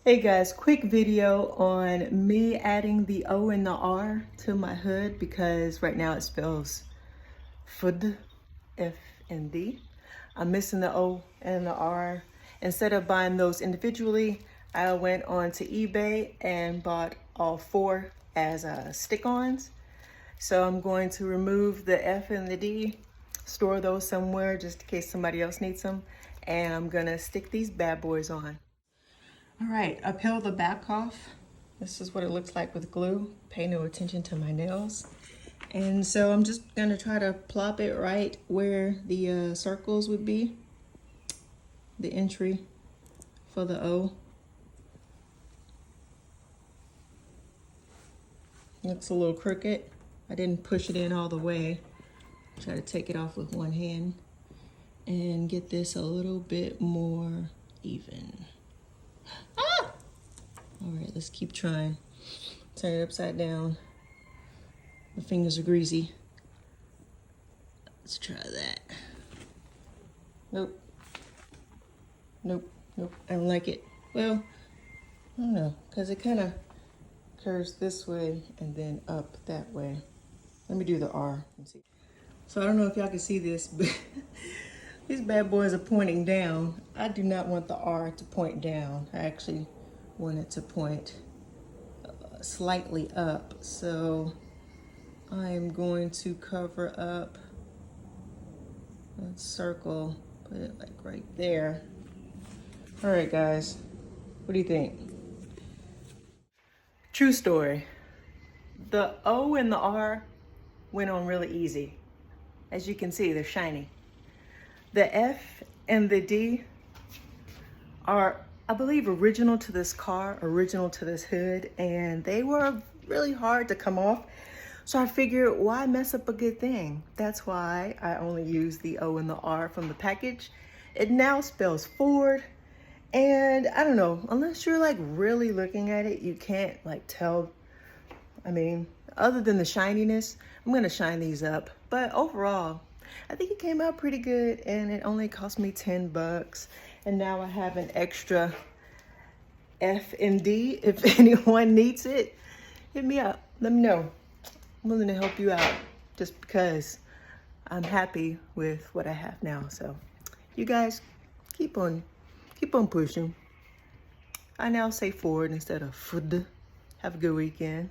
Hey guys, quick video on me adding the O and the R to my hood because right now it spells FD, F and D. I'm missing the O and the R. Instead of buying those individually, I went on to eBay and bought all four as stick-ons. So I'm going to remove the F and the D, store those somewhere just in case somebody else needs them, and I'm gonna stick these bad boys on. All right, I peel the back off. This is what it looks like with glue. Pay no attention to my nails. And so I'm just gonna try to plop it right where the circles would be, the entry for the O. Looks a little crooked. I didn't push it in all the way. Try to take it off with one hand and get this a little bit more even. Ah! All right, let's keep trying. Turn it upside down. My fingers are greasy. Let's try that. Nope. Nope, nope, I don't like it. Well, I don't know, because it kind of curves this way and then up that way. Let me do the R and see. So I don't know if y'all can see this, but these bad boys are pointing down. I do not want the R to point down. I actually want it to point slightly up. So I'm going to cover up that circle, put it like right there. All right, guys, what do you think? True story. The O and the R went on really easy. As you can see, they're shiny. The F and the D are, I believe, original to this car, original to this hood, and they were really hard to come off. So I figured, why mess up a good thing? That's why I only use the O and the R from the package. It now spells Ford, and I don't know, unless you're like really looking at it, you can't like tell. I mean, other than the shininess, I'm gonna shine these up. But overall, I think it came out pretty good, and it only cost me 10 bucks. And now I have an extra F and D. If anyone needs it, hit me up, let me know. I'm willing to help you out just because I'm happy with what I have now. So you guys keep on pushing. I now say Ford instead of FD. Have a good weekend.